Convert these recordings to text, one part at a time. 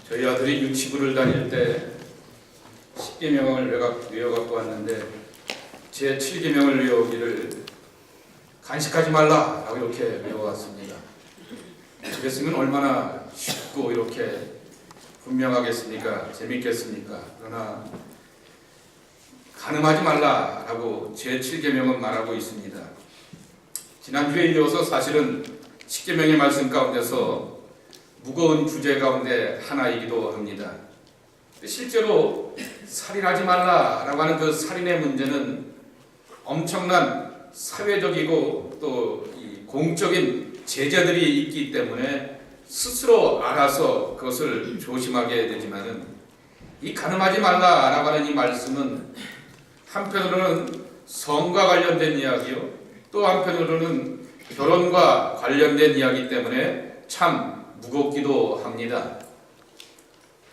저희 아들이 유치부를 다닐 때 10계명을 외워갖고 왔는데 제 7계명을 외우기를 간식하지 말라라고 이렇게 외워왔습니다. 그랬으면 얼마나 쉽고 이렇게 분명하겠습니까? 재밌겠습니까? 그러나 간음하지 말라라고 제 7계명은 말하고 있습니다. 지난주에 이어서 사실은 10계명의 말씀 가운데서 무거운 주제 가운데 하나이기도 합니다. 실제로 살인하지 말라라고 하는 그 살인의 문제는 엄청난 사회적이고 또 공적인 제재들이 있기 때문에 스스로 알아서 그것을 조심하게 되지만은 이 간음하지 말라라고 하는 이 말씀은 한편으로는 성과 관련된 이야기요, 또 한편으로는 결혼과 관련된 이야기 때문에 참 무겁기도 합니다.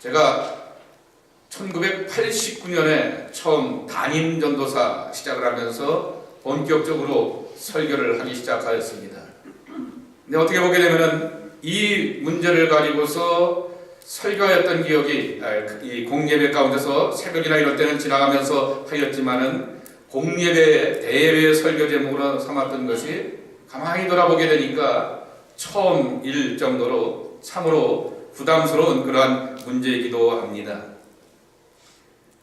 제가 1989년에 처음 담임 전도사 시작을 하면서 본격적으로 설교를 하기 시작하였습니다. 근데 어떻게 보게 되면은 이 문제를 가지고서 설교했던 기억이 이 공예배 가운데서 새벽이나 이럴 때는 지나가면서 하였지만은 공예배 대회 설교 제목으로 삼았던 것이 가만히 돌아보게 되니까 처음일 정도로 참으로 부담스러운 그러한 문제이기도 합니다.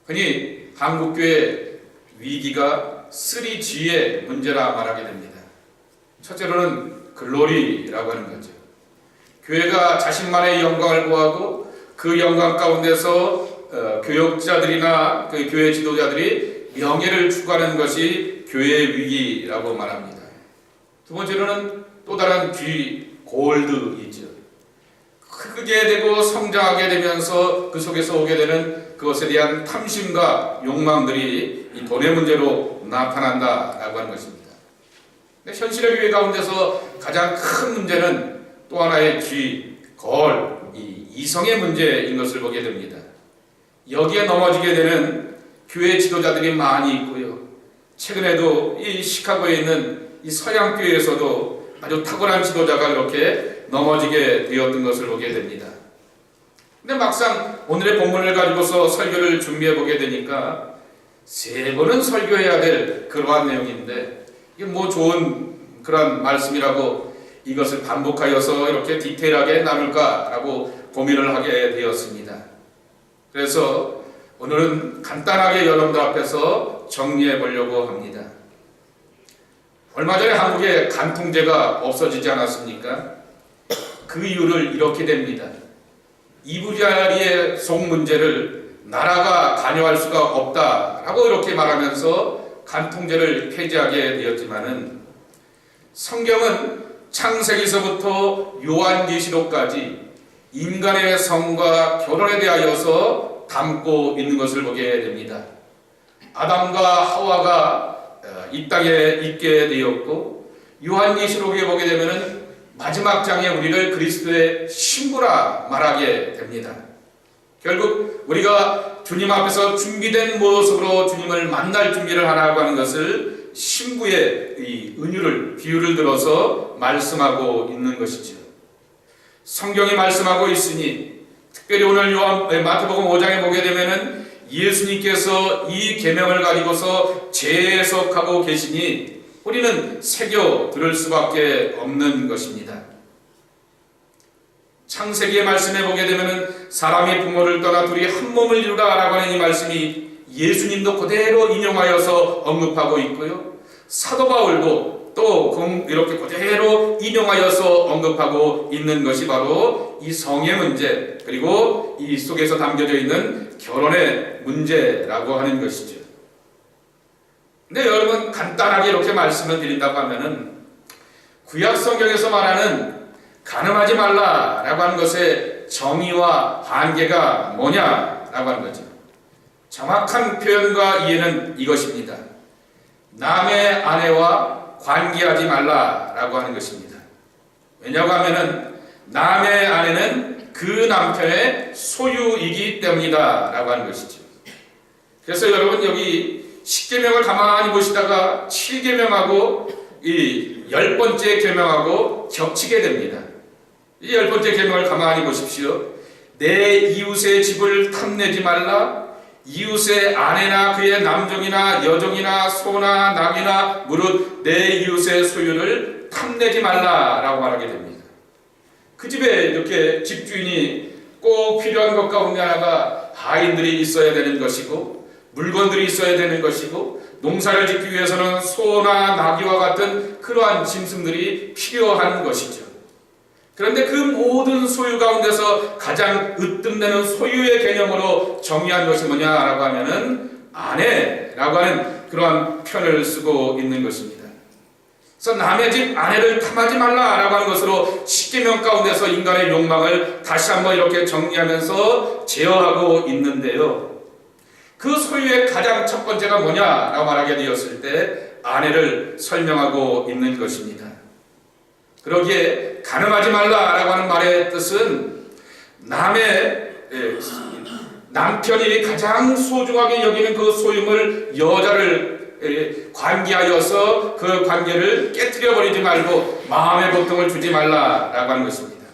흔히 한국교회 위기가 3G의 문제라 말하게 됩니다. 첫째로는 글로리라고 하는 거죠. 교회가 자신만의 영광을 구하고 그 영광 가운데서 교역자들이나 그 교회 지도자들이 명예를 추구하는 것이 교회의 위기라고 말합니다. 두 번째로는 또 다른 G, 골드이죠. 크게 되고 성장하게 되면서 그 속에서 오게 되는 그것에 대한 탐심과 욕망들이 이 돈의 문제로 나타난다라고 하는 것입니다. 근데 현실의 교회 가운데서 가장 큰 문제는 또 하나의 G, 이 이성의 문제인 것을 보게 됩니다. 여기에 넘어지게 되는 교회 지도자들이 많이 있고요. 최근에도 이 시카고에 있는 이 서양교회에서도 아주 탁월한 지도자가 이렇게 넘어지게 되었던 것을 보게 됩니다. 근데 막상 오늘의 본문을 가지고서 설교를 준비해 보게 되니까 3번은 설교해야 될 그러한 내용인데 이게 뭐 좋은 그런 말씀이라고 이것을 반복하여서 이렇게 디테일하게 나눌까라고 고민을 하게 되었습니다. 그래서 오늘은 간단하게 여러분들 앞에서 정리해 보려고 합니다. 얼마 전에 한국에 간통죄가 없어지지 않았습니까? 그 이유를 이렇게 됩니다. 이부자리의 속 문제를 나라가 관여할 수가 없다라고 이렇게 말하면서 간통죄를 폐지하게 되었지만은 성경은 창세기서부터 요한계시록까지 인간의 성과 결혼에 대하여서 담고 있는 것을 보게 됩니다. 아담과 하와가 이 땅에 있게 되었고 요한계시록에 보게 되면은 마지막 장에 우리를 그리스도의 신부라 말하게 됩니다. 결국 우리가 주님 앞에서 준비된 모습으로 주님을 만날 준비를 하라고 하는 것을 신부의 이 은유를 비유를 들어서 말씀하고 있는 것이죠. 성경이 말씀하고 있으니 특별히 오늘 마태복음 5장에 보게 되면은 예수님께서 이 계명을 가지고서 재해석하고 계시니 우리는 새겨 들을 수밖에 없는 것입니다. 창세기의 말씀에 보게 되면 사람이 부모를 떠나 둘이 한 몸을 이루라라고 하는 이 말씀이 예수님도 그대로 인용하여서 언급하고 있고요. 사도 바울도 또 이렇게 그대로 인용하여서 언급하고 있는 것이 바로 이 성의 문제 그리고 이 속에서 담겨져 있는 결혼의 문제라고 하는 것이죠. 근데 여러분 간단하게 이렇게 말씀을 드린다고 하면은 구약 성경에서 말하는 간음하지 말라라고 하는 것의 정의와 한계가 뭐냐라고 하는 거죠. 정확한 표현과 이해는 이것입니다. 남의 아내와 관계하지 말라라고 하는 것입니다. 왜냐고 하면은 남의 아내는 그 남편의 소유이기 때문이다라고 하는 것이죠. 그래서 여러분 여기 10계명을 가만히 보시다가 7계명하고 이 10번째 계명하고 겹치게 됩니다. 이 10번째 계명을 가만히 보십시오. 내 이웃의 집을 탐내지 말라. 이웃의 아내나 그의 남종이나 여종이나 소나 낙이나 무릇 내 이웃의 소유를 탐내지 말라라고 말하게 됩니다. 그 집에 이렇게 집주인이 꼭 필요한 것 가운데 하나가 하인들이 있어야 되는 것이고 물건들이 있어야 되는 것이고 농사를 짓기 위해서는 소나 나귀와 같은 그러한 짐승들이 필요한 것이죠. 그런데 그 모든 소유 가운데서 가장 으뜸되는 소유의 개념으로 정의한 것이 뭐냐라고 하면은 아내라고 하는 그러한 표현을 쓰고 있는 것입니다. 그래서 남의 집 아내를 탐하지 말라라고 하는 것으로 십계명 가운데서 인간의 욕망을 다시 한번 이렇게 정리하면서 제어하고 있는데요. 그 소유의 가장 첫 번째가 뭐냐라고 말하게 되었을 때 아내를 설명하고 있는 것입니다. 그러기에 가늠하지 말라라고 하는 말의 뜻은 남편이 가장 소중하게 여기는 그 소유물 여자를 관계하여서 그 관계를 깨트려 버리지 말고 마음의 고통을 주지 말라라고 하는 것입니다.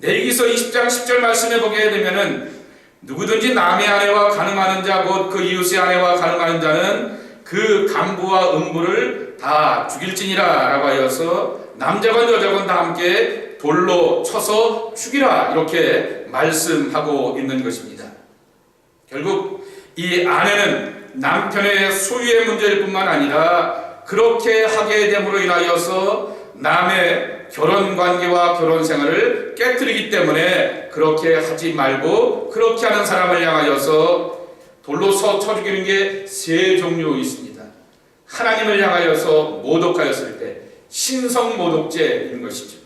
레위기서 20장 10절 말씀에 보게 되면은 누구든지 남의 아내와 간음하는 자 곧 그 이웃의 아내와 간음하는 자는 그 간부와 음부를 다 죽일지니라 라고 하여서 남자건 여자건 다 함께 돌로 쳐서 죽이라 이렇게 말씀하고 있는 것입니다. 결국 이 아내는 남편의 소유의 문제일 뿐만 아니라 그렇게 하게 됨으로 인하여서 남의 결혼관계와 결혼생활을 깨뜨리기 때문에 그렇게 하지 말고 그렇게 하는 사람을 향하여서 돌로 쳐 죽이는 게 세 종류 있습니다. 하나님을 향하여서 모독하였을 때 신성모독죄인 것이죠.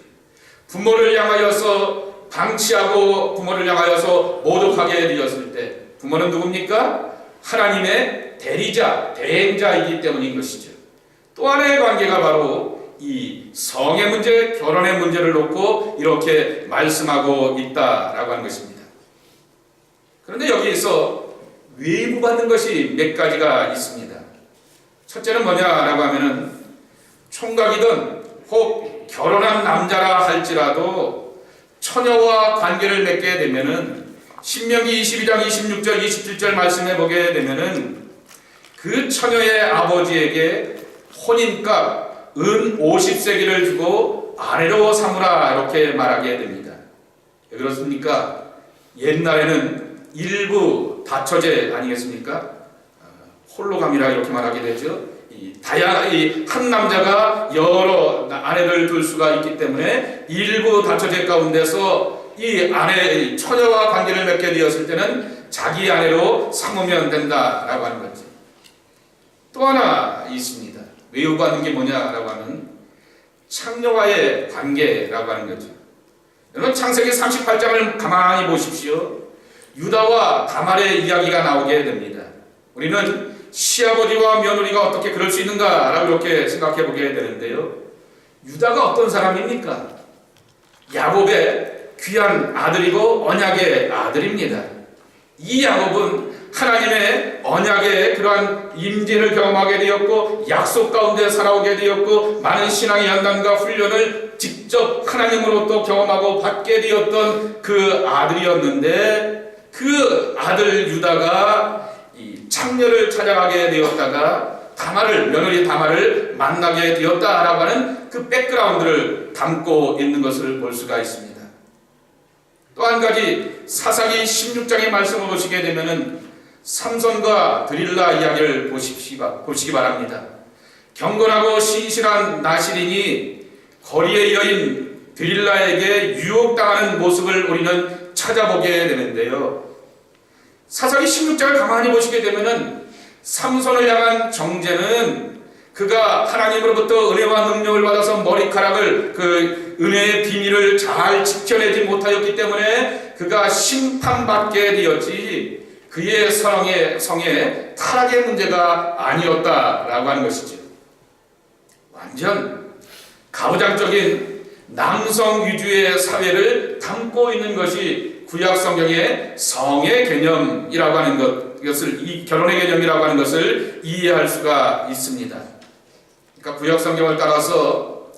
부모를 향하여서 방치하고 부모를 향하여서 모독하게 되었을 때 부모는 누굽니까? 하나님의 대리자, 대행자이기 때문인 것이죠. 또 하나의 관계가 바로 이 성의 문제, 결혼의 문제를 놓고 이렇게 말씀하고 있다라고 하는 것입니다. 그런데 여기에서 외부받는 것이 몇 가지가 있습니다. 첫째는 뭐냐라고 하면은 총각이든 혹 결혼한 남자라 할지라도 처녀와 관계를 맺게 되면은 신명기 22장 26절 27절 말씀해 보게 되면은 그 처녀의 아버지에게 혼인값 은 50세기를 주고 아내로 삼으라 이렇게 말하게 됩니다. 왜 그렇습니까? 옛날에는 일부 다처제 아니겠습니까? 홀로감이라 이렇게 말하게 되죠. 한 남자가 여러 아내를 둘 수가 있기 때문에 일부 다처제 가운데서 이 아내 처녀와 관계를 맺게 되었을 때는 자기 아내로 삼으면 된다라고 하는 거죠. 또 하나 있습니다. 외우받는 게 뭐냐라고 하면 창녀와의 관계라고 하는 거죠. 여러분 창세기 38장을 가만히 보십시오. 유다와 다말의 이야기가 나오게 됩니다. 우리는 시아버지와 며느리가 어떻게 그럴 수 있는가라고 이렇게 생각해 보게 되는데요. 유다가 어떤 사람입니까? 야곱의 귀한 아들이고 언약의 아들입니다. 이 야곱은 하나님의 언약의 그러한 임재를 경험하게 되었고 약속 가운데 살아오게 되었고 많은 신앙의 연단과 훈련을 직접 하나님으로부터 경험하고 받게 되었던 그 아들이었는데 그 아들 유다가 이 창녀를 찾아가게 되었다가 며느리 다말을 만나게 되었다라고 하는 그 백그라운드를 담고 있는 것을 볼 수가 있습니다. 또 한 가지 사사기 16장의 말씀을 보시게 되면은 삼손과 드릴라 이야기를 보시기 바랍니다. 경건하고 신실한 나실인이 거리의 여인 드릴라에게 유혹당하는 모습을 우리는 찾아보게 되는데요. 사사기 16장을 가만히 보시게 되면은 삼손을 향한 정죄는 그가 하나님으로부터 은혜와 능력을 받아서 머리카락을 그 은혜의 비밀을 잘 지켜내지 못하였기 때문에 그가 심판받게 되었지 그의 성의 타락의 문제가 아니었다라고 하는 것이죠. 완전 가부장적인 남성 위주의 사회를 담고 있는 것이 구약 성경의 성의 개념이라고 하는 이것을 이 결혼의 개념이라고 하는 것을 이해할 수가 있습니다. 그러니까 구약 성경을 따라서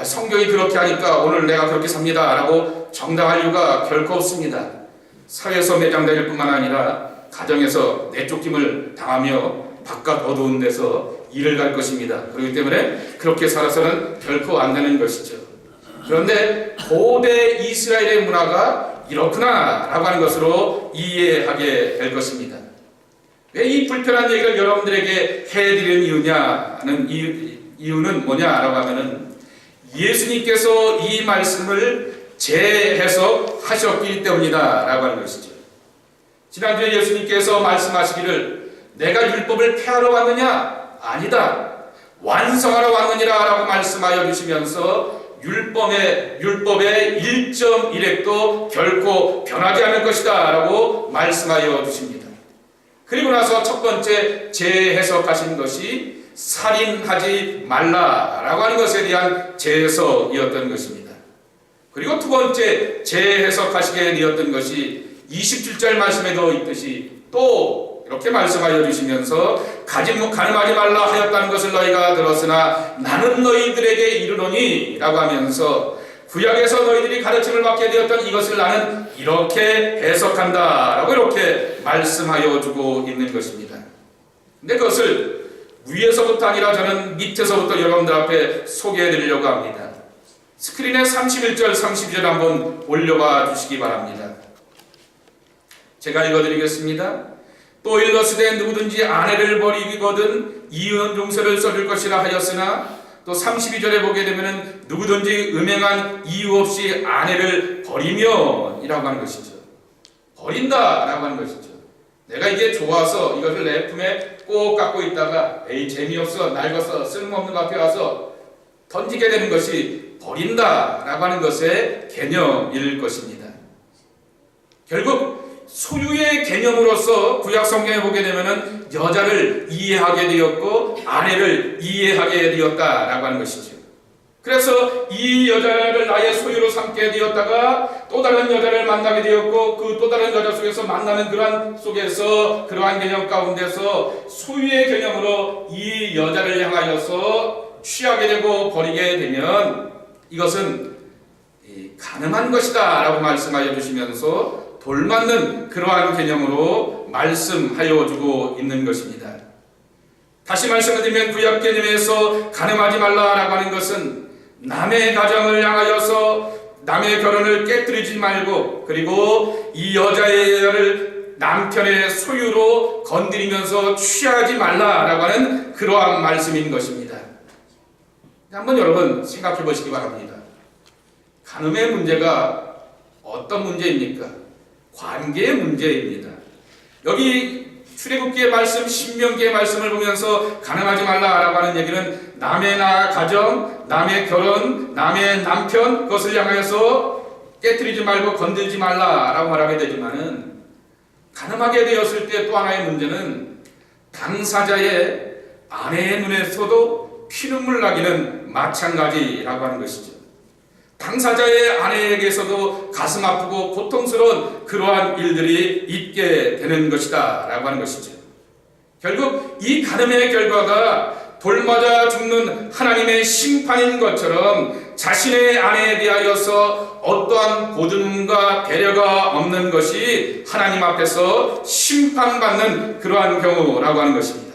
성경이 그렇게 하니까 오늘 내가 그렇게 삽니다 라고 정당할 이유가 결코 없습니다. 사회에서 매장될 뿐만 아니라 가정에서 내쫓김을 당하며 바깥 어두운 데서 일을 갈 것입니다. 그렇기 때문에 그렇게 살아서는 결코 안 되는 것이죠. 그런데 고대 이스라엘의 문화가 이렇구나 라고 하는 것으로 이해하게 될 것입니다. 왜 이 불편한 얘기를 여러분들에게 해드리는 이유냐는 이유는 뭐냐라고 하면은 예수님께서 이 말씀을 재해석하셨기 때문이다 라고 하는 것이죠. 지난주에 예수님께서 말씀하시기를 내가 율법을 폐하러 왔느냐? 아니다. 완성하러 왔느니라 라고 말씀하여 주시면서 율법의 1.1획도 결코 변하지 않을 것이다 라고 말씀하여 주십니다. 그리고 나서 첫 번째 재해석하신 것이 살인하지 말라라고 하는 것에 대한 재해석이었던 것입니다. 그리고 두 번째 재해석하시게 되었던 것이 27절 말씀에도 있듯이 또 이렇게 말씀하여 주시면서 가늠하지 말라 하였다는 것을 너희가 들었으나 나는 너희들에게 이르노니 라고 하면서 구약에서 너희들이 가르침을 받게 되었던 이것을 나는 이렇게 해석한다 라고 이렇게 말씀하여 주고 있는 것입니다. 근데 그것을 위에서부터 아니라 저는 밑에서부터 여러분들 앞에 소개해 드리려고 합니다. 스크린에 31절 32절 한번 올려봐 주시기 바랍니다. 제가 읽어드리겠습니다. 또 일러스되 누구든지 아내를 버리거든 이은 용서를 써줄 것이라 하였으나 또 32절에 보게 되면은 누구든지 음행한 이유 없이 아내를 버리면 이라고 하는 것이죠. 버린다 라고 하는 것이죠. 내가 이게 좋아서 이것을 내 품에 꼭 갖고 있다가 에이 재미없어 낡았어 쓸모없는 것 앞에 와서 던지게 되는 것이 버린다 라고 하는 것의 개념일 것입니다. 결국 소유의 개념으로서 구약 성경에 보게 되면은 여자를 이해하게 되었고 아내를 이해하게 되었다라고 하는 것이죠. 그래서 이 여자를 나의 소유로 삼게 되었다가 또 다른 여자를 만나게 되었고 그 또 다른 여자 속에서 만나는 그러한 개념 가운데서 소유의 개념으로 이 여자를 향하여서 취하게 되고 버리게 되면 이것은 가늠한 것이다 라고 말씀하여 주시면서 돌맞는 그러한 개념으로 말씀하여 주고 있는 것입니다. 다시 말씀을 드리면 구약 개념에서 가늠하지 말라라고 하는 것은 남의 가정을 향하여서 남의 결혼을 깨뜨리지 말고 그리고 이 여자를 남편의 소유로 건드리면서 취하지 말라라고 하는 그러한 말씀인 것입니다. 한번 여러분 생각해 보시기 바랍니다. 가늠의 문제가 어떤 문제입니까? 관계의 문제입니다. 여기 출애굽기의 말씀, 신명기의 말씀을 보면서 가늠하지 말라라고 하는 얘기는 남의 가정, 남의 결혼, 남의 남편 그것을 향하여서 깨뜨리지 말고 건들지 말라라고 말하게 되지만은 가늠하게 되었을 때 또 하나의 문제는 당사자의 아내의 눈에서도 피눈물 나기는 마찬가지라고 하는 것이죠. 당사자의 아내에게서도 가슴 아프고 고통스러운 그러한 일들이 있게 되는 것이다 라고 하는 것이죠. 결국 이 가늠의 결과가 돌맞아 죽는 하나님의 심판인 것처럼 자신의 아내에 대하여서 어떠한 고등과 배려가 없는 것이 하나님 앞에서 심판받는 그러한 경우라고 하는 것입니다.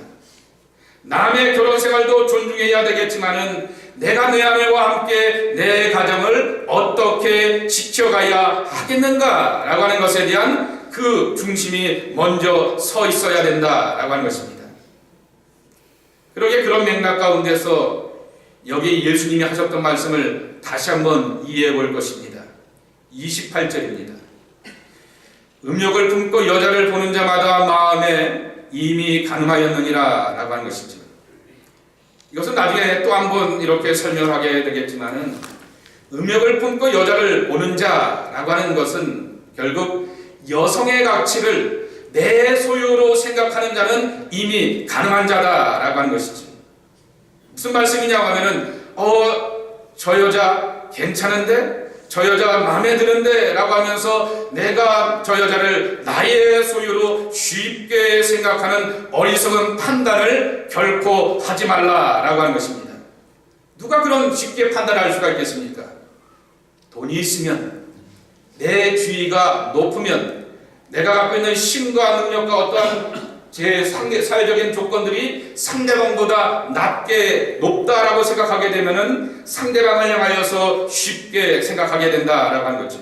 남의 결혼 생활도 존중해야 되겠지만은 내가 내 아내와 함께 내 가정을 어떻게 지켜가야 하겠는가 라고 하는 것에 대한 그 중심이 먼저 서 있어야 된다라고 하는 것입니다. 그러게 그런 맥락 가운데서 여기 예수님이 하셨던 말씀을 다시 한번 이해해 볼 것입니다. 28절입니다. 음욕을 품고 여자를 보는 자마다 마음에 이미 가늠하였느니라 라고 하는 것이죠. 이것은 나중에 또 한 번 이렇게 설명하게 되겠지만은 음욕을 품고 여자를 보는 자라고 하는 것은 결국 여성의 가치를 내 소유로 생각하는 자는 이미 가늠한 자다라고 하는 것이죠. 무슨 말씀이냐고 하면은 저 여자 괜찮은데? 저 여자 마음에 드는데? 라고 하면서 내가 저 여자를 나의 소유로 쉽게 생각하는 어리석은 판단을 결코 하지 말라라고 하는 것입니다. 누가 그런 쉽게 판단할 수가 있겠습니까? 돈이 있으면, 내 지위가 높으면, 내가 갖고 있는 힘과 능력과 어떠한 제 사회적인 조건들이 상대방보다 높다라고 생각하게 되면은 상대방을 향하여서 쉽게 생각하게 된다라고 하는 거죠.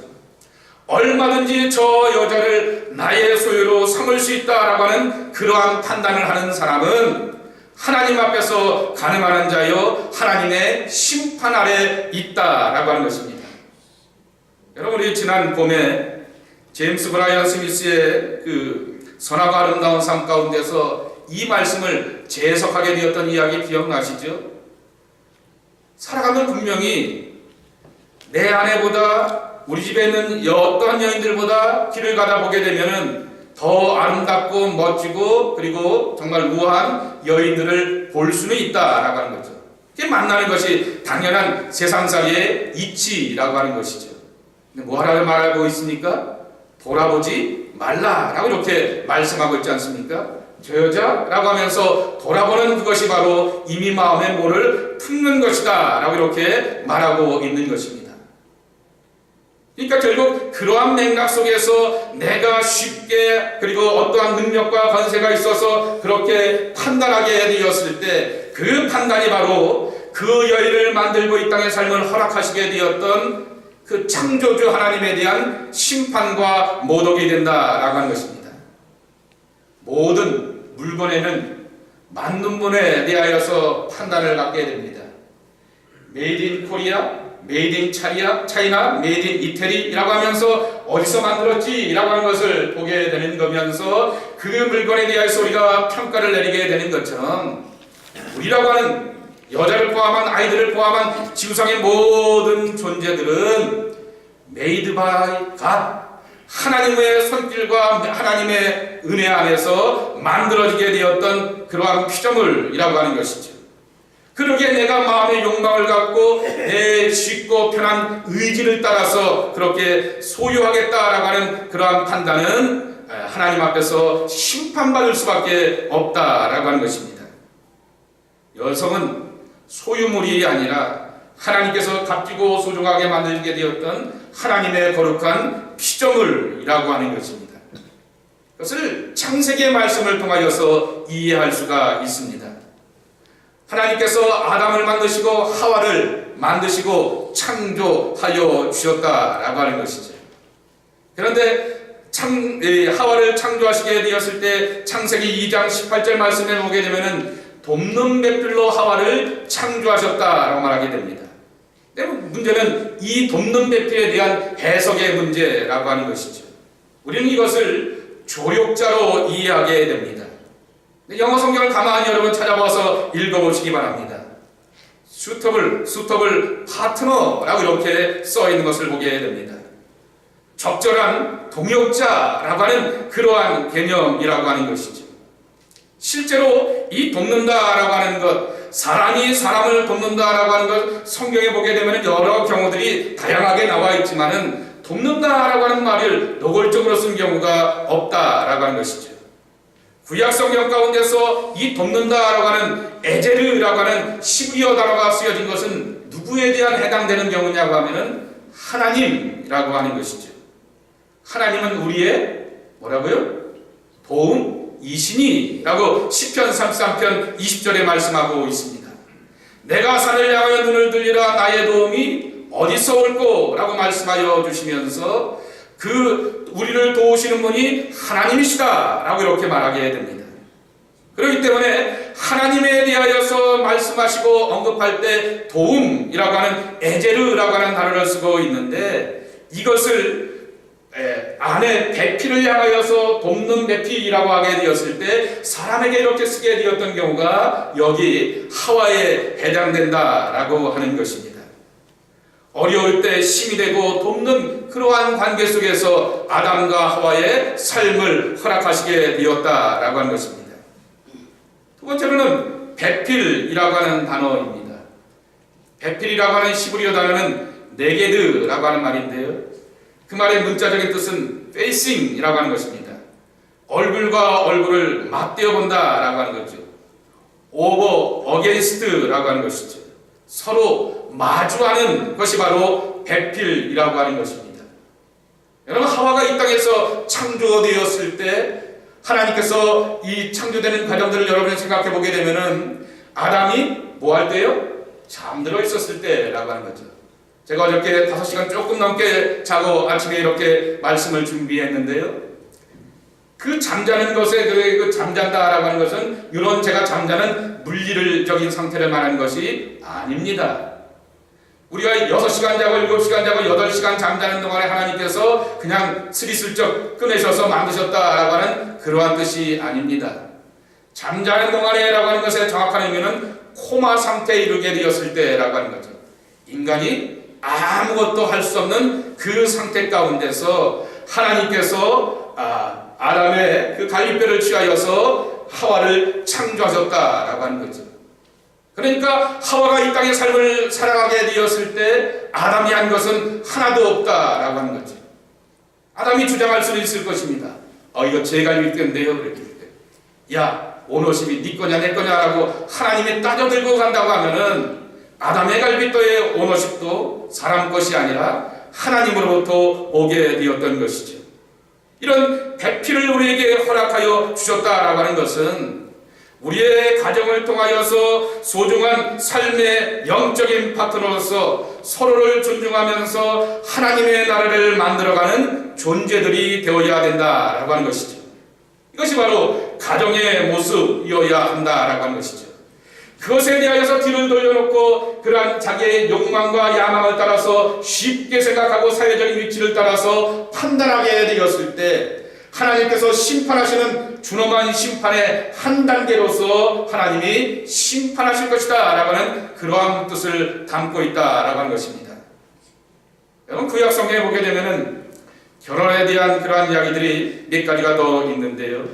얼마든지 저 여자를 나의 소유로 삼을 수 있다라고 하는 그러한 판단을 하는 사람은 하나님 앞에서 가늠하는 자여 하나님의 심판 아래 있다라고 하는 것입니다. 여러분, 우리 지난 봄에 제임스 브라이언 스미스의 그 선하고 아름다운 삶 가운데서 이 말씀을 재해석하게 되었던 이야기 기억나시죠? 살아가면 분명히 내 아내보다, 우리 집에 있는 어떠한 여인들보다 길을 가다 보게 되면은 더 아름답고 멋지고 그리고 정말 우아한 여인들을 볼 수는 있다라고 하는 거죠. 이게 만나는 것이 당연한 세상살이의 이치라고 하는 것이죠. 근데 뭐라고 말하고 있습니까? 돌아보지 말라라고 이렇게 말씀하고 있지 않습니까? 저 여자라고 하면서 돌아보는 그것이 바로 이미 마음에 뭐를 품는 것이다 라고 이렇게 말하고 있는 것입니다. 그러니까 결국 그러한 맥락 속에서 내가 쉽게 그리고 어떠한 능력과 권세가 있어서 그렇게 판단하게 되었을 때 그 판단이 바로 그 여인을 만들고 이 땅의 삶을 허락하시게 되었던 그 창조주 하나님에 대한 심판과 모독이 된다라고 하는 것입니다. 모든 물건에는 맞는 분에 대하여서 판단을 갖게 됩니다. 메이드 인 코리아, 메이드 인 차이나, 메이드 인 이태리라고 하면서 어디서 만들었지라고 하는 것을 보게 되는 거면서 그 물건에 대해서 우리가 평가를 내리게 되는 것처럼 우리라고 하는 여자를 포함한 아이들을 포함한 지구상의 모든 존재들은 made by God, 하나님의 손길과 하나님의 은혜 안에서 만들어지게 되었던 그러한 피조물이라고 하는 것이죠. 그러기에 내가 마음의 욕망을 갖고 내 쉽고 편한 의지를 따라서 그렇게 소유하겠다라고 하는 그러한 판단은 하나님 앞에서 심판받을 수밖에 없다라고 하는 것입니다. 여성은 소유물이 아니라 하나님께서 값지고 소중하게 만들게 되었던 하나님의 거룩한 피조물이라고 하는 것입니다. 그것을 창세기의 말씀을 통하여서 이해할 수가 있습니다. 하나님께서 아담을 만드시고 하와를 만드시고 창조하여 주셨다라고 하는 것이죠. 그런데 하와를 창조하시게 되었을 때 창세기 2장 18절 말씀에 보게 되면은 돕는 배필로 하와를 창조하셨다라고 말하게 됩니다. 문제는 이 돕는 배필에 대한 해석의 문제라고 하는 것이죠. 우리는 이것을 조력자로 이해하게 됩니다. 영어 성경을 가만히 여러분 찾아봐서 읽어보시기 바랍니다. suitable partner라고 이렇게 써 있는 것을 보게 됩니다. 적절한 동역자라고 하는 그러한 개념이라고 하는 것이죠. 실제로 이 돕는다라고 하는 것, 사람이 사람을 돕는다라고 하는 것 성경에 보게 되면 여러 경우들이 다양하게 나와 있지만은 돕는다라고 하는 말을 노골적으로 쓴 경우가 없다라고 하는 것이죠. 구약 성경 가운데서 이 돕는다라고 하는 에제르라고 하는 시브리어 단어가 쓰여진 것은 누구에 대한 해당되는 경우냐고 하면은 하나님이라고 하는 것이죠. 하나님은 우리의 뭐라고요? 도움이시니라고 시편 33편 20절에 말씀하고 있습니다. 내가 산을 향하여 눈을 들리라 나의 도움이 어디서 올꼬? 라고 말씀하여 주시면서 우리를 도우시는 분이 하나님이시다 라고 이렇게 말하게 됩니다. 그렇기 때문에 하나님에 대하여서 말씀하시고 언급할 때 도움이라고 하는 에제르라고 하는 단어를 쓰고 있는데 이것을 안에 배필을 향하여서 돕는 배필이라고 하게 되었을 때 사람에게 이렇게 쓰게 되었던 경우가 여기 하와에 해당된다라고 하는 것입니다. 어려울 때 힘이 되고 돕는 그러한 관계 속에서 아담과 하와의 삶을 허락하시게 되었다라고 하는 것입니다. 두 번째로는 배필이라고 하는 단어입니다. 배필이라고 하는 시브리어 단어는 네게드라고 하는 말인데요. 그 말의 문자적인 뜻은 facing이라고 하는 것입니다. 얼굴과 얼굴을 맞대어 본다라고 하는 거죠. over against라고 하는 것이죠. 서로 마주하는 것이 바로 배필이라고 하는 것입니다. 여러분, 하와가 이 땅에서 창조되었을 때 하나님께서 이 창조되는 과정들을 여러분이 생각해 보게 되면은 아담이 뭐 할 때요? 잠들어 있었을 때라고 하는 거죠. 제가 어저께 5시간 조금 넘게 자고 아침에 이렇게 말씀을 준비했는데요. 그 잠자는 것에 그 잠잔다라고 하는 것은 이런 제가 잠자는 물리적인 상태를 말하는 것이 아닙니다. 우리가 6시간 자고 7시간 자고 8시간 잠자는 동안에 하나님께서 그냥 스리슬쩍 꺼내셔서 만드셨다라고 하는 그러한 뜻이 아닙니다. 잠자는 동안에 라고 하는 것의 정확한 의미는 코마 상태에 이르게 되었을 때라고 하는 거죠. 인간이 아무것도 할 수 없는 그 상태 가운데서 하나님께서 아담의 그 갈빗뼈를 취하여서 하와를 창조하셨다라고 하는 거죠. 그러니까 하와가 이 땅의 삶을 살아가게 되었을 때 아담이 한 것은 하나도 없다라고 하는 거죠. 아담이 주장할 수는 있을 것입니다. 이거 제 갈빗뼈인데요. 그랬을 때, 야, 오너십이 네 거냐 내 거냐라고 하나님이 따져 들고 간다고 하면은 아담의 갈빗뼈의 오너십도 사람 것이 아니라 하나님으로부터 오게 되었던 것이죠. 이런 배필을 우리에게 허락하여 주셨다라고 하는 것은 우리의 가정을 통하여서 소중한 삶의 영적인 파트너로서 서로를 존중하면서 하나님의 나라를 만들어가는 존재들이 되어야 된다라고 하는 것이죠. 이것이 바로 가정의 모습이어야 한다라고 하는 것이죠. 그것에 대하여서 뒤를 돌려놓고 그러한 자기의 욕망과 야망을 따라서 쉽게 생각하고 사회적인 위치를 따라서 판단하게 되었을 때 하나님께서 심판하시는 준엄한 심판의 한 단계로서 하나님이 심판하실 것이다 라고 하는 그러한 뜻을 담고 있다라고 하는 것입니다. 여러분, 구약 성경에 보게 되면은 결혼에 대한 그러한 이야기들이 몇 가지가 더 있는데요.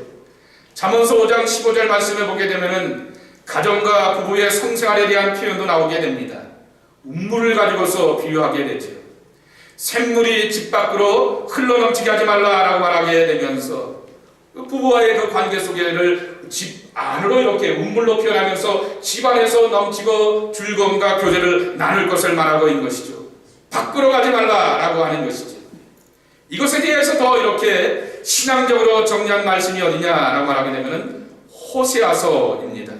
잠언서 5장 15절 말씀을 보게 되면은 가정과 부부의 성생활에 대한 표현도 나오게 됩니다. 운물을 가지고서 비유하게 되죠. 샘물이 집 밖으로 흘러넘치게 하지 말라라고 말하게 되면서 부부와의 그 관계 속에를 집 안으로 이렇게 운물로 표현하면서 집 안에서 넘치고 즐거움과 교제를 나눌 것을 말하고 있는 것이죠. 밖으로 가지 말라라고 하는 것이죠. 이것에 대해서 더 이렇게 신앙적으로 정리한 말씀이 어디냐라고 말하게 되면 호세아서입니다.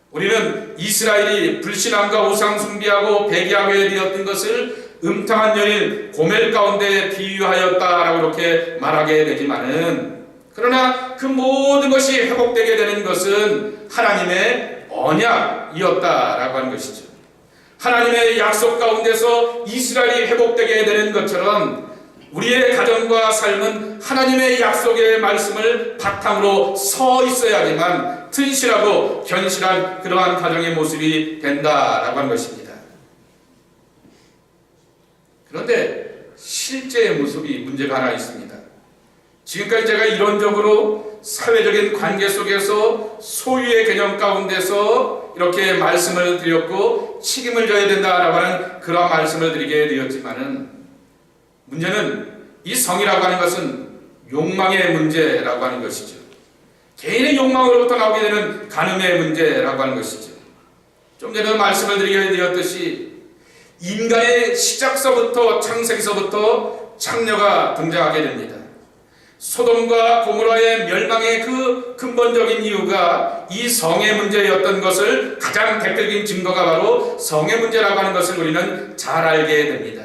우리는 이스라엘이 불신앙과 우상 숭배하고 배기하게 되었던 것을 음탕한 여인 고멜 가운데 비유하였다라고 이렇게 말하게 되지만은, 그러나 그 모든 것이 회복되게 되는 것은 하나님의 언약이었다라고 하는 것이죠. 하나님의 약속 가운데서 이스라엘이 회복되게 되는 것처럼 우리의 가정과 삶은 하나님의 약속의 말씀을 바탕으로 서 있어야지만 튼실하고 견실한 그러한 가정의 모습이 된다라고 하는 것입니다. 그런데 실제의 모습이 문제가 하나 있습니다. 지금까지 제가 이론적으로 사회적인 관계 속에서 소유의 개념 가운데서 이렇게 말씀을 드렸고 책임을 져야 된다라고 하는 그러한 말씀을 드리게 되었지만은, 문제는 이 성이라고 하는 것은 욕망의 문제라고 하는 것이죠. 개인의 욕망으로부터 나오게 되는 간음의 문제라고 하는 것이죠. 좀 전에 말씀을 드리게 되었듯이 인간의 시작서부터 창세기서부터 창녀가 등장하게 됩니다. 소돔과 고모라의 멸망의 그 근본적인 이유가 이 성의 문제였던 것을 가장 대표적인 증거가 바로 성의 문제라고 하는 것을 우리는 잘 알게 됩니다.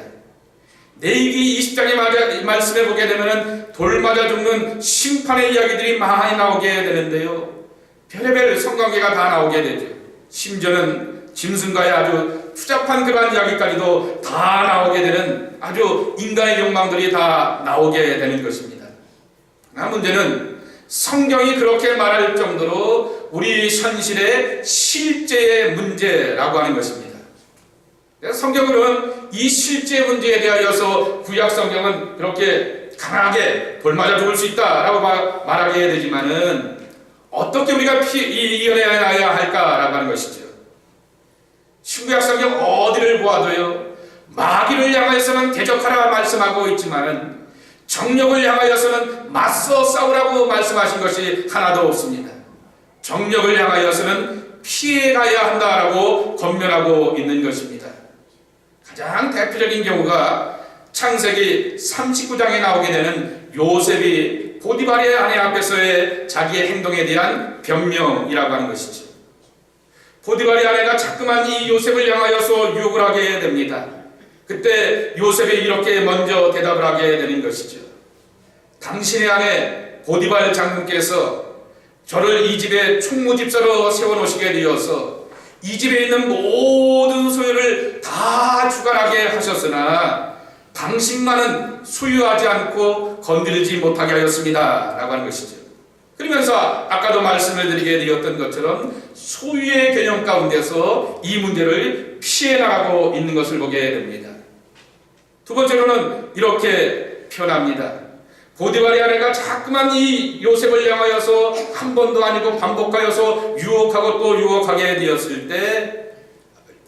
레위기 20장의 말씀에 보게 되면 돌 맞아 죽는 심판의 이야기들이 많이 나오게 되는데요. 별의별 성관계가 다 나오게 되죠. 심지어는 짐승과의 아주 추잡한 그러한 이야기까지도 다 나오게 되는 아주 인간의 욕망들이 다 나오게 되는 것입니다. 그러나 문제는 성경이 그렇게 말할 정도로 우리 현실의 실제의 문제라고 하는 것입니다. 성경으로는 이 실제 문제에 대하여서 구약 성경은 그렇게 강하게 돌맞아 죽을 수 있다라고 말하게 되지만은 어떻게 우리가 이겨내야 할까라고 하는 것이죠. 신구약 성경 어디를 보아도요, 마귀를 향하여서는 대적하라 말씀하고 있지만은 정력을 향하여서는 맞서 싸우라고 말씀하신 것이 하나도 없습니다. 정력을 향하여서는 피해가야 한다라고 권면하고 있는 것입니다. 가장 대표적인 경우가 창세기 39장에 나오게 되는 요셉이 보디발의 아내 앞에서의 자기의 행동에 대한 변명이라고 하는 것이죠. 보디발의 아내가 자꾸만 이 요셉을 향하여서 유혹을 하게 됩니다. 그때 요셉이 이렇게 먼저 대답을 하게 되는 것이죠. 당신의 아내 보디발 장군께서 저를 이 집의 총무집사로 세워놓으시게 되어서 이 집에 있는 모든 소유를 다 주관하게 하셨으나 당신만은 소유하지 않고 건드리지 못하게 하였습니다 라고 하는 것이죠. 그러면서 아까도 말씀을 드리게 되었던 것처럼 소유의 개념 가운데서 이 문제를 피해 나가고 있는 것을 보게 됩니다. 두 번째로는 이렇게 표현합니다. 보디발의 아내가 자꾸만 이 요셉을 향하여서 한 번도 아니고 반복하여서 유혹하고 또 유혹하게 되었을 때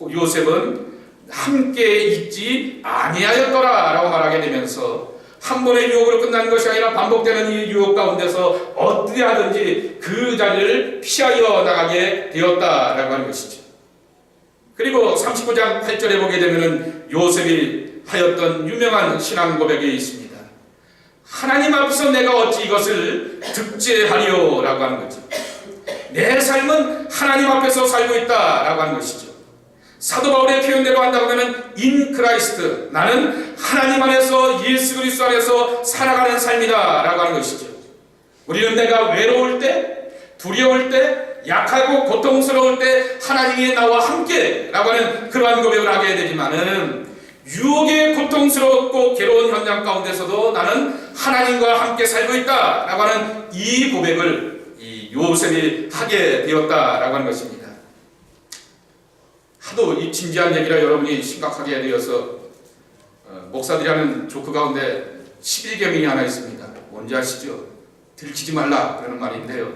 요셉은 함께 있지 아니하였더라 라고 말하게 되면서 한 번의 유혹으로 끝나는 것이 아니라 반복되는 이 유혹 가운데서 어떻게 하든지 그 자리를 피하여 나가게 되었다라고 하는 것이죠. 그리고 39장 8절에 보게 되면 요셉이 하였던 유명한 신앙 고백이 있습니다. 하나님 앞에서 내가 어찌 이것을 득제하리요 라고 하는 거죠. 내 삶은 하나님 앞에서 살고 있다 라고 하는 것이죠. 사도 바울의 표현대로 한다고 하면 in Christ, 나는 하나님 안에서 예수 그리스도 안에서 살아가는 삶이다 라고 하는 것이죠. 우리는 내가 외로울 때, 두려울 때, 약하고 고통스러울 때 하나님이 나와 함께 라고 하는 그러한 고백을 하게 되지만은 유혹의 고통스럽고 괴로운 현장 가운데서도 나는 하나님과 함께 살고 있다 라고 하는 이 고백을 이 요셉이 하게 되었다 라고 하는 것입니다. 하도 이 진지한 얘기라 여러분이 심각하게 되어서 목사들이 하는 조크 가운데 11계명이 하나 있습니다. 뭔지 아시죠? 들키지 말라 그러는 말인데요.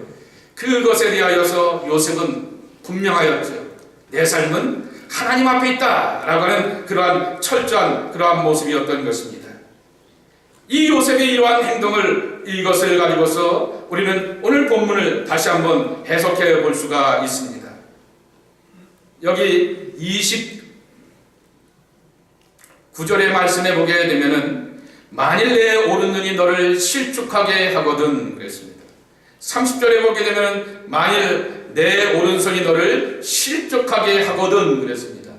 그것에 대하여서 요셉은 분명하였죠. 내 삶은 하나님 앞에 있다 라고 하는 그러한 철저한 그러한 모습이었던 것입니다. 이 요셉의 이러한 행동을 이것을 가지고서 우리는 오늘 본문을 다시 한번 해석해 볼 수가 있습니다. 여기 29절의 말씀에 보게 되면은 만일 내 오른눈이 너를 실족하게 하거든 그랬습니다. 30절에 보게 되면 만일 내 오른손이 너를 실족하게 하거든 그랬습니다.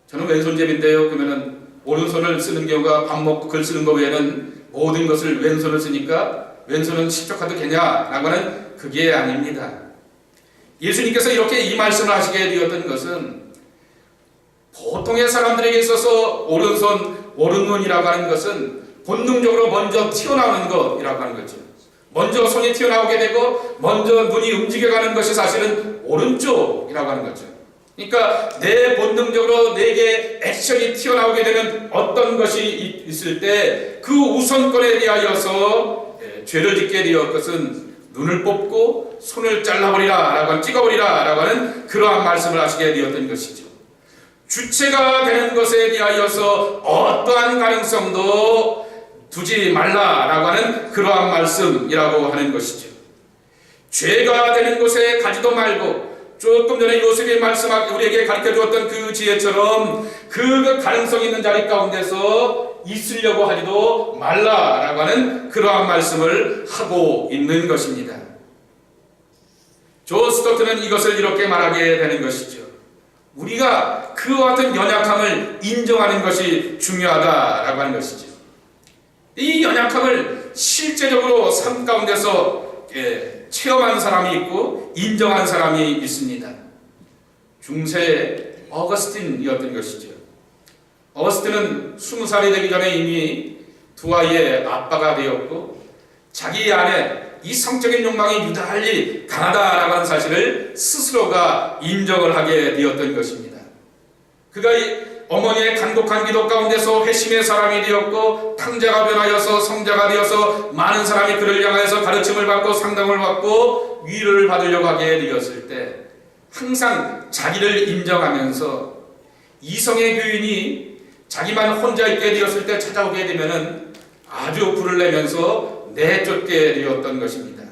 저는 왼손잡인데요. 그러면은 오른손을 쓰는 경우가 밥 먹고 글 쓰는 거 외에는 모든 것을 왼손을 쓰니까 왼손은 실족하도 되냐라고 하는 그게 아닙니다. 예수님께서 이렇게 이 말씀을 하시게 되었던 것은 보통의 사람들에게 있어서 오른손, 오른눈이라고 하는 것은 본능적으로 먼저 튀어나오는 것이라고 하는 거죠. 먼저 손이 튀어나오게 되고 먼저 눈이 움직여가는 것이 사실은 오른쪽이라고 하는 거죠. 그러니까 내 본능적으로 내게 액션이 튀어나오게 되는 어떤 것이 있을 때 그 우선권에 대하여서 죄를 짓게 되어 것은 눈을 뽑고 손을 잘라버리라 라고 하는 찍어버리라 라고 하는 그러한 말씀을 하시게 되었던 것이죠. 주체가 되는 것에 대하여서 어떠한 가능성도 두지 말라라고 하는 그러한 말씀이라고 하는 것이죠. 죄가 되는 곳에 가지도 말고 조금 전에 요셉이 우리에게 가르쳐 주었던 그 지혜처럼 그 가능성 있는 자리 가운데서 있으려고 하지도 말라라고 하는 그러한 말씀을 하고 있는 것입니다. 존 스토트는 이것을 이렇게 말하게 되는 것이죠. 우리가 그와 같은 연약함을 인정하는 것이 중요하다라고 하는 것이죠. 이 연약함을 실제적으로 삶 가운데서 체험한 사람이 있고 인정한 사람이 있습니다. 중세의 어거스틴이었던 것이죠. 어거스틴은 20살이 되기 전에 이미 두 아이의 아빠가 되었고 자기 안에 이 성적인 욕망이 유달리 강하다라고 하는 사실을 스스로가 인정을 하게 되었던 것입니다. 그가 어머니의 간곡한 기도 가운데서 회심의 사람이 되었고 탕자가 변하여서 성자가 되어서 많은 사람이 그를 향하여서 가르침을 받고 상담을 받고 위로를 받으려고 하게 되었을 때 항상 자기를 인정하면서 이성의 교인이 자기만 혼자 있게 되었을 때 찾아오게 되면은 아주 불을 내면서 내쫓게 되었던 것입니다.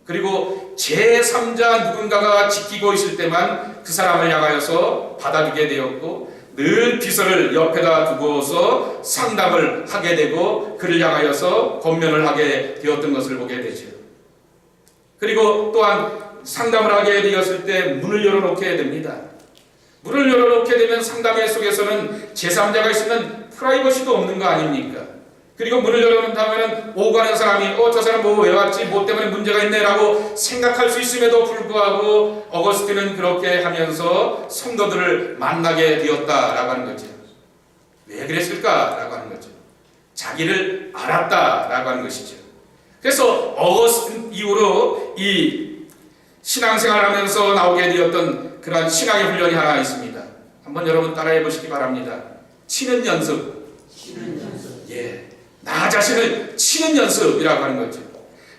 그리고 제3자 누군가가 지키고 있을 때만 그 사람을 향하여서 받아주게 되었고, 늘 비서를 옆에다 두고서 상담을 하게 되고 그를 향하여서 권면을 하게 되었던 것을 보게 되죠. 그리고 또한 상담을 하게 되었을 때 문을 열어놓게 됩니다. 문을 열어놓게 되면 상담회 속에서는 제3자가 있으면 프라이버시도 없는 거 아닙니까? 그리고 문을 열어놓다면 오고 가는 사람이 저 사람 뭐 왜 왔지? 뭐 때문에 문제가 있네? 라고 생각할 수 있음에도 불구하고 어거스틴은 그렇게 하면서 성도들을 만나게 되었다라고 하는 거죠. 왜 그랬을까라고 하는 거죠. 자기를 알았다라고 하는 것이죠. 그래서 어거스틴 이후로 이 신앙생활을 하면서 나오게 되었던 그러한 신앙의 훈련이 하나 있습니다. 한번 여러분 따라해 보시기 바랍니다. 치는 연습. 예. 나 자신을 치는 연습이라고 하는 거죠.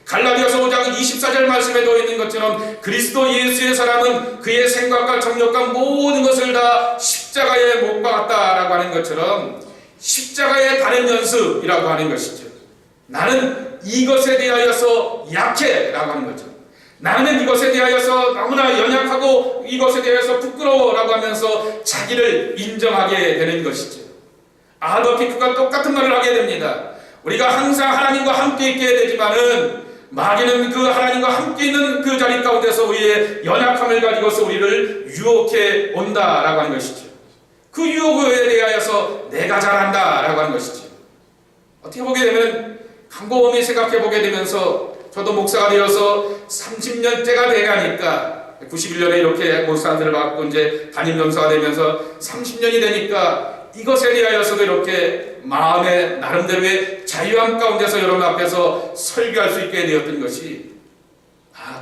갈라디아서 5장 24절 말씀에도 있는 것처럼 그리스도 예수의 사람은 그의 생각과 정욕과 모든 것을 다 십자가에 못 박았다라고 하는 것처럼 십자가에 다는 연습이라고 하는 것이죠. 나는 이것에 대하여서 약해라고 하는 거죠. 나는 이것에 대하여서 너무나 연약하고 이것에 대해서 부끄러워라고 하면서 자기를 인정하게 되는 것이죠. 아도르프 히트ler과 똑같은 말을 하게 됩니다. 우리가 항상 하나님과 함께 있게 되지만은 마귀는 그 하나님과 함께 있는 그 자리 가운데서 우리의 연약함을 가지고서 우리를 유혹해 온다라고 하는 것이죠. 그 유혹에 대하여서 내가 잘한다라고 하는 것이죠. 어떻게 보게 되면 곰곰이 생각해 보게 되면서 저도 목사가 되어서 30년째가 돼가니까 91년에 이렇게 목사들을 받고 이제 담임 전사가 되면서 30년이 되니까 이것에 대하여서도 이렇게 마음의 나름대로의 자유함 가운데서 여러분 앞에서 설교할 수 있게 되었던 것이,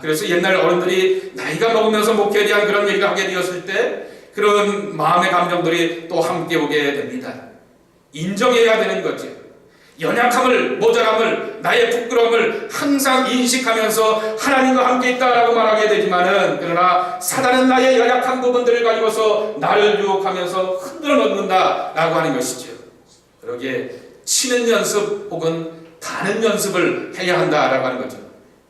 그래서 옛날 어른들이 나이가 먹으면서 목회에 대한 그런 얘기를 하게 되었을 때 그런 마음의 감정들이 또 함께 오게 됩니다. 인정해야 되는 거죠. 연약함을, 모자람을, 나의 부끄러움을 항상 인식하면서 하나님과 함께 있다라고 말하게 되지만은, 그러나 사단은 나의 연약한 부분들을 가지고서 나를 유혹하면서 흔들어 놓는다라고 하는 것이죠. 그러기에 치는 연습 혹은 다는 연습을 해야 한다라고 하는 거죠.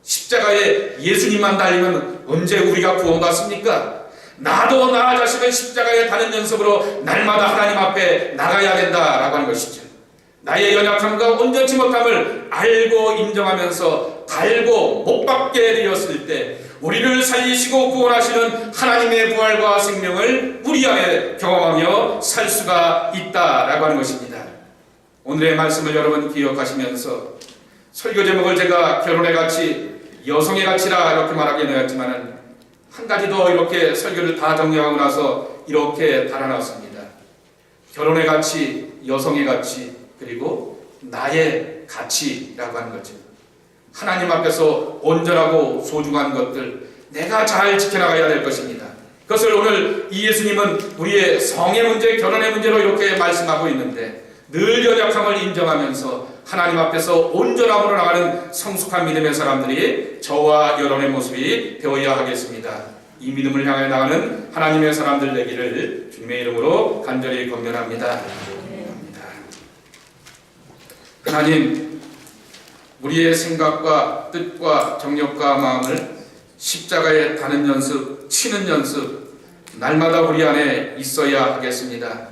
십자가에 예수님만 달리면 언제 우리가 구원받습니까? 나도 나 자신을 십자가에 다는 연습으로 날마다 하나님 앞에 나가야 된다라고 하는 것이죠. 나의 연약함과 온전치 못함을 알고 인정하면서 달고 못 박게 되었을 때 우리를 살리시고 구원하시는 하나님의 부활과 생명을 우리 안에 경험하며 살 수가 있다라고 하는 것입니다. 오늘의 말씀을 여러분 기억하시면서 설교 제목을 제가 결혼의 가치, 여성의 가치라 이렇게 말하게 되었지만 한 가지 더 이렇게 설교를 다 정리하고 나서 이렇게 달아놨습니다. 결혼의 가치, 여성의 가치, 그리고 나의 가치라고 하는 거죠. 하나님 앞에서 온전하고 소중한 것들 내가 잘 지켜나가야 될 것입니다. 그것을 오늘 이 예수님은 우리의 성의 문제, 결혼의 문제로 이렇게 말씀하고 있는데 늘 연약함을 인정하면서 하나님 앞에서 온전함으로 나가는 성숙한 믿음의 사람들이 저와 여러분의 모습이 되어야 하겠습니다. 이 믿음을 향해 나가는 하나님의 사람들 되기를 주님의 이름으로 간절히 권면합니다. 하나님, 우리의 생각과 뜻과 정욕과 마음을 십자가에 다는 연습, 치는 연습 날마다 우리 안에 있어야 하겠습니다.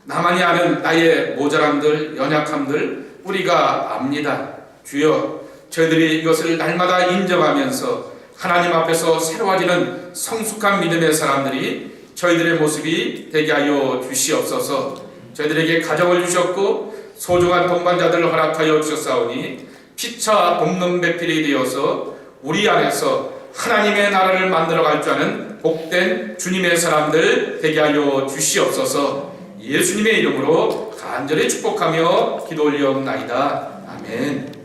나만이 아는 나의 모자람들, 연약함들 우리가 압니다. 주여, 저희들이 이것을 날마다 인정하면서 하나님 앞에서 새로워지는 성숙한 믿음의 사람들이 저희들의 모습이 되게 하여 주시옵소서. 저희들에게 가정을 주셨고 소중한 동반자들을 허락하여 주셨사오니 피차 돕는 배필이 되어서 우리 안에서 하나님의 나라를 만들어갈 줄 아는 복된 주님의 사람들 되게 하여 주시옵소서. 예수님의 이름으로 간절히 축복하며 기도 올리옵나이다. 아멘.